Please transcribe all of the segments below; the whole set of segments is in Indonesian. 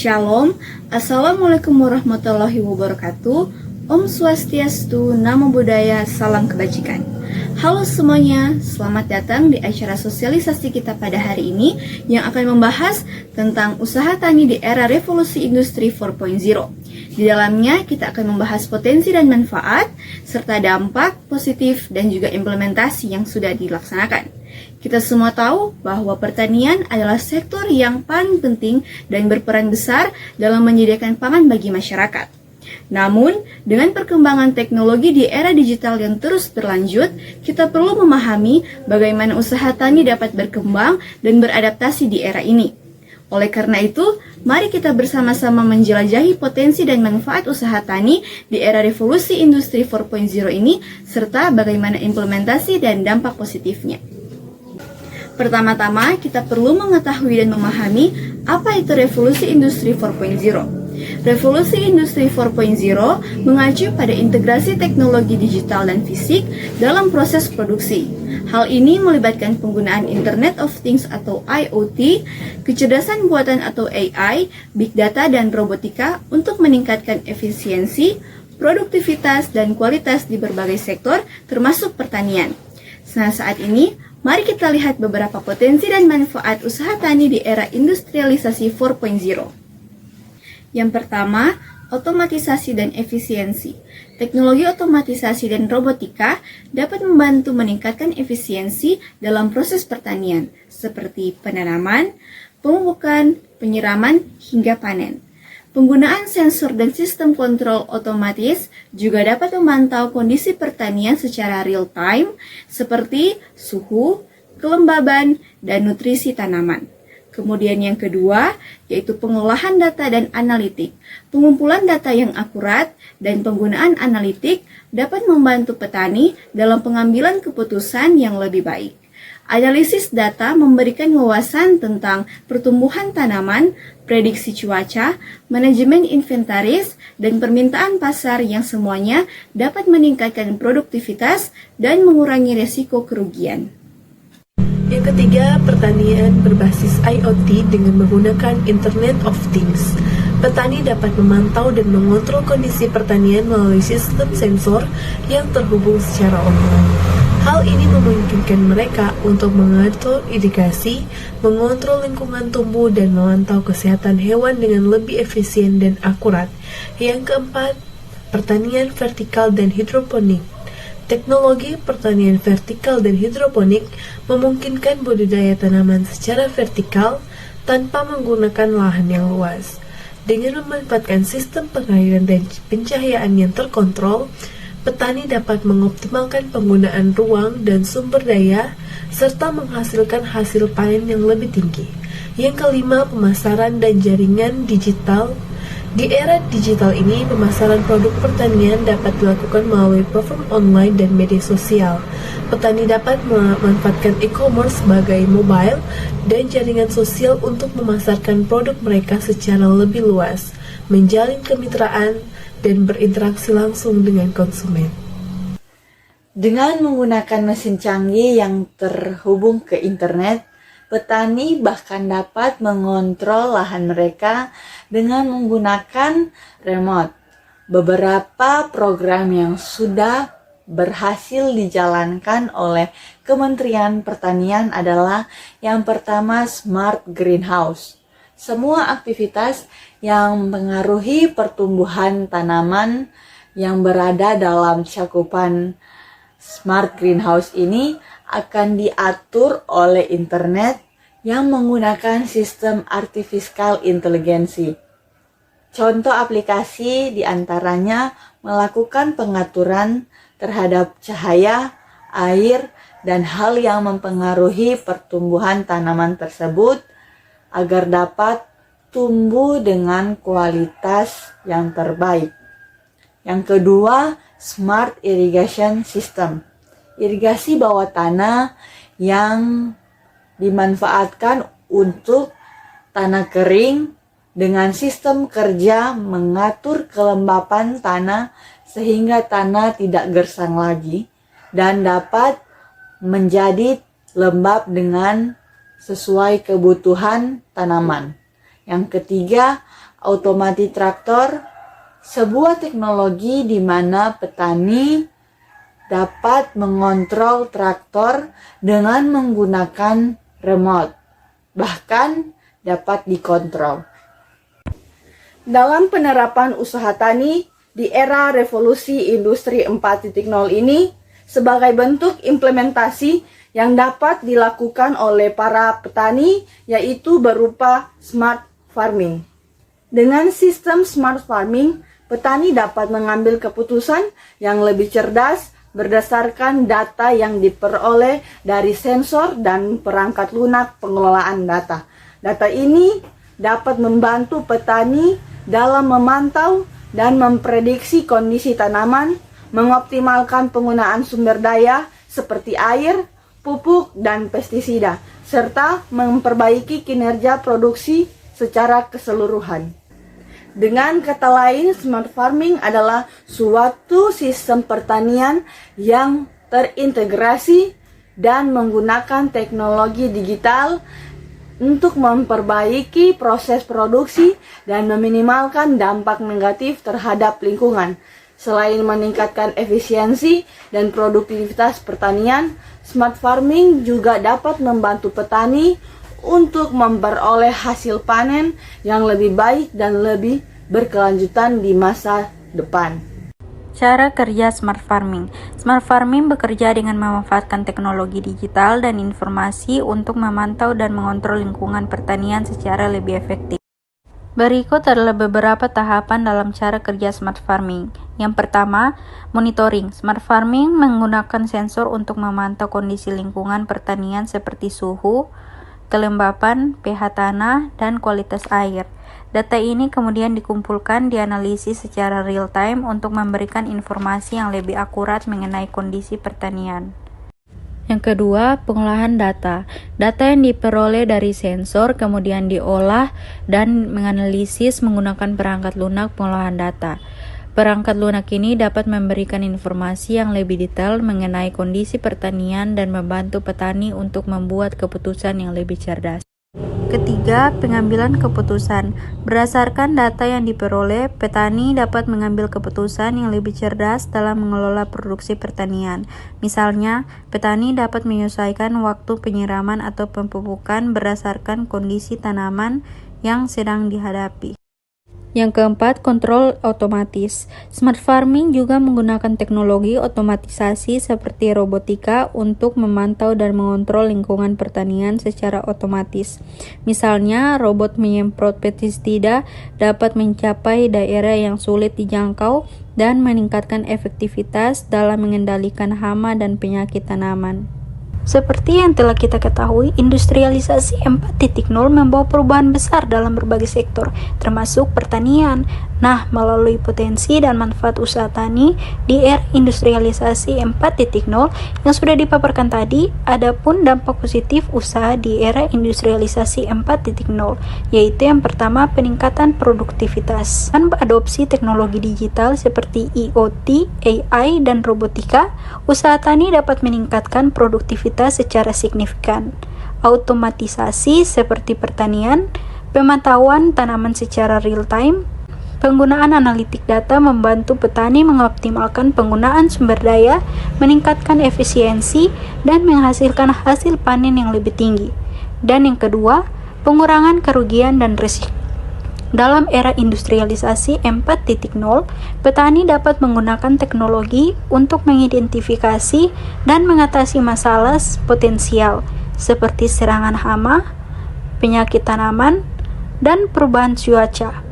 Shalom, Assalamualaikum warahmatullahi wabarakatuh. Om Swastiastu, Namo Buddhaya, salam kebajikan. Halo semuanya, selamat datang di acara sosialisasi kita pada hari ini yang akan membahas tentang usaha tani di era revolusi industri 4.0. Di dalamnya kita akan membahas potensi dan manfaat, serta dampak positif dan juga implementasi yang sudah dilaksanakan. Kita semua tahu bahwa pertanian adalah sektor yang paling penting dan berperan besar dalam menyediakan pangan bagi masyarakat. Namun, dengan perkembangan teknologi di era digital yang terus berlanjut, kita perlu memahami bagaimana usaha tani dapat berkembang dan beradaptasi di era ini. Oleh karena itu, mari kita bersama-sama menjelajahi potensi dan manfaat usaha tani di era revolusi industri 4.0 ini, serta bagaimana implementasi dan dampak positifnya. Pertama-tama, kita perlu mengetahui dan memahami apa itu revolusi industri 4.0. Revolusi industri 4.0 mengacu pada integrasi teknologi digital dan fisik dalam proses produksi. Hal ini melibatkan penggunaan Internet of Things atau IoT, kecerdasan buatan atau AI, big data dan robotika untuk meningkatkan efisiensi, produktivitas dan kualitas di berbagai sektor termasuk pertanian. Nah, saat ini mari kita lihat beberapa potensi dan manfaat usaha tani di era industrialisasi 4.0. Yang pertama, otomatisasi dan efisiensi. Teknologi otomatisasi dan robotika dapat membantu meningkatkan efisiensi dalam proses pertanian, seperti penanaman, pemupukan, penyiraman, hingga panen. Penggunaan sensor dan sistem kontrol otomatis juga dapat memantau kondisi pertanian secara real-time, seperti suhu, kelembaban, dan nutrisi tanaman. Kemudian yang kedua, yaitu pengolahan data dan analitik. Pengumpulan data yang akurat dan penggunaan analitik dapat membantu petani dalam pengambilan keputusan yang lebih baik. Analisis data memberikan wawasan tentang pertumbuhan tanaman, prediksi cuaca, manajemen inventaris, dan permintaan pasar yang semuanya dapat meningkatkan produktivitas dan mengurangi resiko kerugian. Yang ketiga, pertanian berbasis IoT dengan menggunakan Internet of Things. Petani dapat memantau dan mengontrol kondisi pertanian melalui sistem sensor yang terhubung secara online. Hal ini memungkinkan mereka untuk mengatur irigasi, mengontrol lingkungan tumbuh, dan memantau kesehatan hewan dengan lebih efisien dan akurat. Yang keempat, pertanian vertikal dan hidroponik. Teknologi pertanian vertikal dan hidroponik memungkinkan budidaya tanaman secara vertikal tanpa menggunakan lahan yang luas. Dengan memanfaatkan sistem pengairan dan pencahayaan yang terkontrol, petani dapat mengoptimalkan penggunaan ruang dan sumber daya serta menghasilkan hasil panen yang lebih tinggi. Yang kelima, pemasaran dan jaringan digital. Di era digital ini, pemasaran produk pertanian dapat dilakukan melalui platform online dan media sosial. Petani dapat memanfaatkan e-commerce sebagai mobile dan jaringan sosial untuk memasarkan produk mereka secara lebih luas, menjalin kemitraan, dan berinteraksi langsung dengan konsumen. Dengan menggunakan mesin canggih yang terhubung ke internet, petani bahkan dapat mengontrol lahan mereka dengan menggunakan remote. Beberapa program yang sudah berhasil dijalankan oleh Kementerian Pertanian adalah yang pertama, Smart Greenhouse. Semua aktivitas yang mempengaruhi pertumbuhan tanaman yang berada dalam cakupan Smart Greenhouse ini akan diatur oleh internet yang menggunakan sistem artificial intelligence. Contoh aplikasi diantaranya melakukan pengaturan terhadap cahaya, air, dan hal yang mempengaruhi pertumbuhan tanaman tersebut agar dapat tumbuh dengan kualitas yang terbaik. Yang kedua, Smart Irrigation System. Irigasi bawah tanah yang dimanfaatkan untuk tanah kering dengan sistem kerja mengatur kelembapan tanah sehingga tanah tidak gersang lagi dan dapat menjadi lembab dengan sesuai kebutuhan tanaman. Yang ketiga, Otomatis traktor, sebuah teknologi di mana petani dapat mengontrol traktor dengan menggunakan remote, bahkan dapat dikontrol. Dalam penerapan usaha tani di era revolusi industri 4.0 ini, sebagai bentuk implementasi yang dapat dilakukan oleh para petani, yaitu berupa smart farming. Dengan sistem smart farming, petani dapat mengambil keputusan yang lebih cerdas berdasarkan data yang diperoleh dari sensor dan perangkat lunak pengelolaan data. Data ini dapat membantu petani dalam memantau dan memprediksi kondisi tanaman, mengoptimalkan penggunaan sumber daya seperti air, pupuk, dan pestisida, serta memperbaiki kinerja produksi secara keseluruhan. Dengan kata lain, smart farming adalah suatu sistem pertanian yang terintegrasi dan menggunakan teknologi digital untuk memperbaiki proses produksi dan meminimalkan dampak negatif terhadap lingkungan. Selain meningkatkan efisiensi dan produktivitas pertanian, smart farming juga dapat membantu petani untuk memperoleh hasil panen yang lebih baik dan lebih berkelanjutan di masa depan. Cara kerja smart farming. Smart farming bekerja dengan memanfaatkan teknologi digital dan informasi untuk memantau dan mengontrol lingkungan pertanian secara lebih efektif. Berikut adalah beberapa tahapan dalam cara kerja smart farming. Yang pertama, monitoring. Smart farming menggunakan sensor untuk memantau kondisi lingkungan pertanian seperti suhu, kelembapan, pH tanah, dan kualitas air. Data ini kemudian dikumpulkan, dianalisis secara real time untuk memberikan informasi yang lebih akurat mengenai kondisi pertanian. Yang kedua, pengolahan data. Data yang diperoleh dari sensor kemudian diolah dan menganalisis menggunakan perangkat lunak pengolahan data. Perangkat lunak ini dapat memberikan informasi yang lebih detail mengenai kondisi pertanian dan membantu petani untuk membuat keputusan yang lebih cerdas. Ketiga, pengambilan keputusan. Berdasarkan data yang diperoleh, petani dapat mengambil keputusan yang lebih cerdas dalam mengelola produksi pertanian. Misalnya, petani dapat menyesuaikan waktu penyiraman atau pemupukan berdasarkan kondisi tanaman yang sedang dihadapi. Yang keempat, kontrol otomatis. Smart farming juga menggunakan teknologi otomatisasi seperti robotika untuk memantau dan mengontrol lingkungan pertanian secara otomatis. Misalnya, robot menyemprot pestisida dapat mencapai daerah yang sulit dijangkau dan meningkatkan efektivitas dalam mengendalikan hama dan penyakit tanaman. Seperti yang telah kita ketahui, industrialisasi 4.0 membawa perubahan besar dalam berbagai sektor, termasuk pertanian. Nah, melalui potensi dan manfaat usaha tani di era industrialisasi 4.0 yang sudah dipaparkan tadi, ada pun dampak positif usaha di era industrialisasi 4.0, yaitu yang pertama, peningkatan produktivitas. Tanpa adopsi teknologi digital seperti IoT, AI, dan robotika, usaha tani dapat meningkatkan produktivitas secara signifikan. Automatisasi seperti pertanian, pemantauan tanaman secara real time, penggunaan analitik data membantu petani mengoptimalkan penggunaan sumber daya, meningkatkan efisiensi, dan menghasilkan hasil panen yang lebih tinggi. Dan yang kedua, pengurangan kerugian dan risiko. Dalam era industrialisasi 4.0, petani dapat menggunakan teknologi untuk mengidentifikasi dan mengatasi masalah potensial seperti serangan hama, penyakit tanaman, dan perubahan cuaca.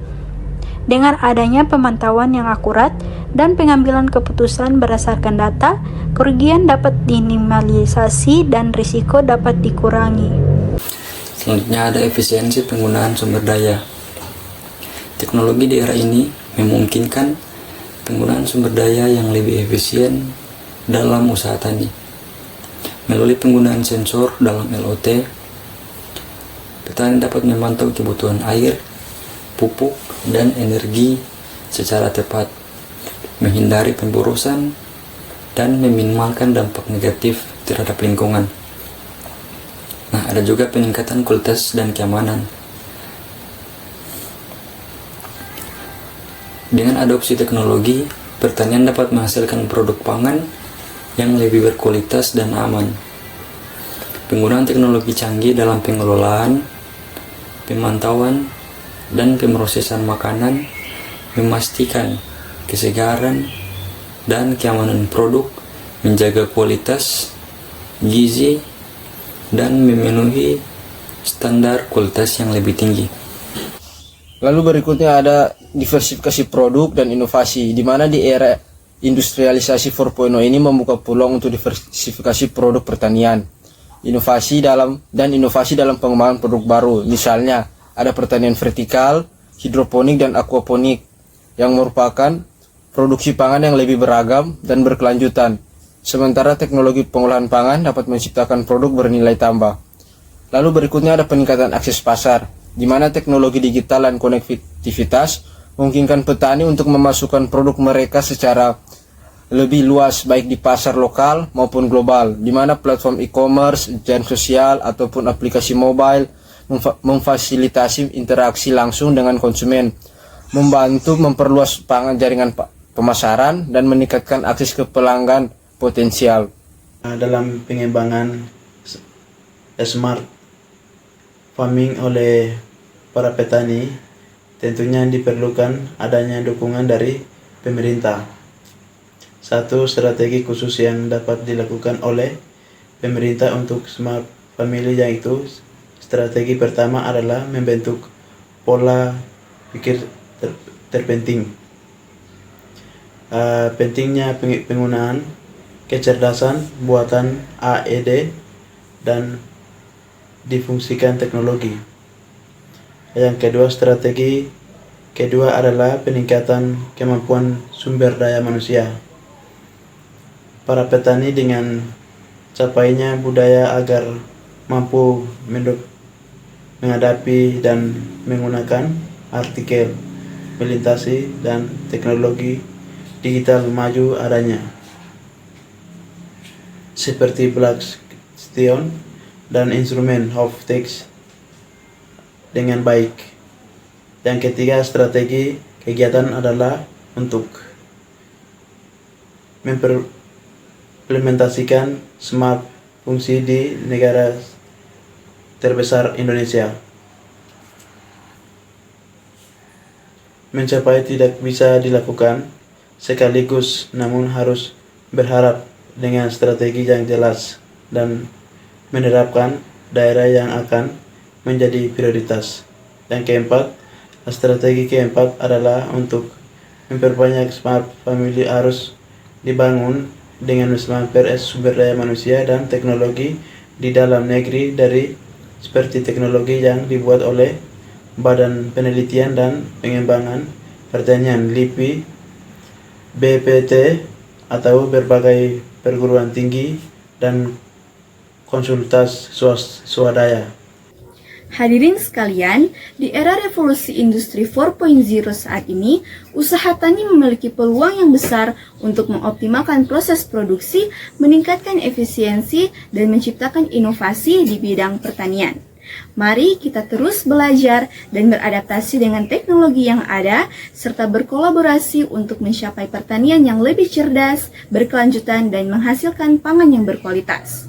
Dengan adanya pemantauan yang akurat dan pengambilan keputusan berdasarkan data, kerugian dapat diminimalisasi dan risiko dapat dikurangi. Selanjutnya ada efisiensi penggunaan sumber daya. Teknologi di era ini memungkinkan penggunaan sumber daya yang lebih efisien dalam usaha tani. Melalui penggunaan sensor dalam LOT, petani dapat memantau kebutuhan air, pupuk, dan energi secara tepat, menghindari pemborosan, dan meminimalkan dampak negatif terhadap lingkungan. Nah, ada juga peningkatan kualitas dan keamanan. Dengan adopsi teknologi, pertanian dapat menghasilkan produk pangan yang lebih berkualitas dan aman. Penggunaan teknologi canggih dalam pengelolaan, pemantauan, dan pemrosesan makanan memastikan kesegaran dan keamanan produk, menjaga kualitas, gizi, dan memenuhi standar kualitas yang lebih tinggi. Lalu berikutnya ada diversifikasi produk dan inovasi, di mana di era industrialisasi 4.0 ini membuka peluang untuk diversifikasi produk pertanian, inovasi dalam pengembangan produk baru. Misalnya, ada pertanian vertikal, hidroponik, dan aquaponik yang merupakan produksi pangan yang lebih beragam dan berkelanjutan. Sementara teknologi pengolahan pangan dapat menciptakan produk bernilai tambah. Lalu berikutnya ada peningkatan akses pasar, di mana teknologi digital dan konektivitas memungkinkan petani untuk memasukkan produk mereka secara lebih luas baik di pasar lokal maupun global, di mana platform e-commerce, jaring sosial, ataupun aplikasi mobile memfasilitasi interaksi langsung dengan konsumen, membantu memperluas jaringan pemasaran dan meningkatkan akses ke pelanggan potensial. Dalam pengembangan smart farming oleh para petani, tentunya diperlukan adanya dukungan dari pemerintah. Satu strategi khusus yang dapat dilakukan oleh pemerintah untuk smart family, yaitu strategi pertama adalah membentuk pola pikir terpenting. Pentingnya penggunaan kecerdasan buatan AED dan difungsikan teknologi. Yang kedua, strategi kedua adalah peningkatan kemampuan sumber daya manusia. Para petani dengan capainya budaya agar mampu menghadapi dan menggunakan artikel, melintasi, dan teknologi digital maju adanya, seperti Blackstone dan instrumen of text dengan baik. Yang ketiga, strategi kegiatan adalah untuk implementasikan smart fungsi di negara terbesar Indonesia. Mencapai tidak bisa dilakukan sekaligus, namun harus berharap dengan strategi yang jelas dan menerapkan daerah yang akan menjadi prioritas. Yang keempat, strategi keempat adalah untuk memperbanyak smart family harus dibangun dengan mempererat sumber daya manusia dan teknologi di dalam negeri, dari seperti teknologi yang dibuat oleh Badan Penelitian dan Pengembangan Pertanian LIPI, BPT, atau berbagai perguruan tinggi dan konsultas swadaya. Hadirin sekalian, di era revolusi industri 4.0 saat ini, usaha tani memiliki peluang yang besar untuk mengoptimalkan proses produksi, meningkatkan efisiensi, dan menciptakan inovasi di bidang pertanian. Mari kita terus belajar dan beradaptasi dengan teknologi yang ada, serta berkolaborasi untuk mencapai pertanian yang lebih cerdas, berkelanjutan, dan menghasilkan pangan yang berkualitas.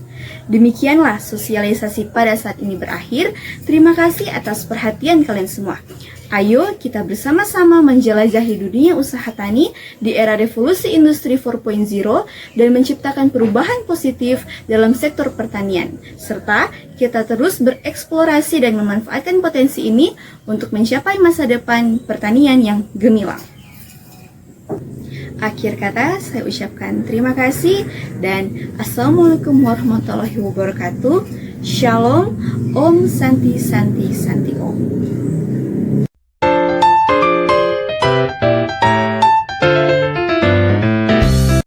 Demikianlah sosialisasi pada saat ini berakhir. Terima kasih atas perhatian kalian semua. Ayo kita bersama-sama menjelajahi dunia usaha tani di era revolusi industri 4.0 dan menciptakan perubahan positif dalam sektor pertanian. Serta kita terus bereksplorasi dan memanfaatkan potensi ini untuk mencapai masa depan pertanian yang gemilang. Akhir kata, saya ucapkan terima kasih dan Assalamualaikum warahmatullahi wabarakatuh. Shalom, Om Santi Santi Santi Om.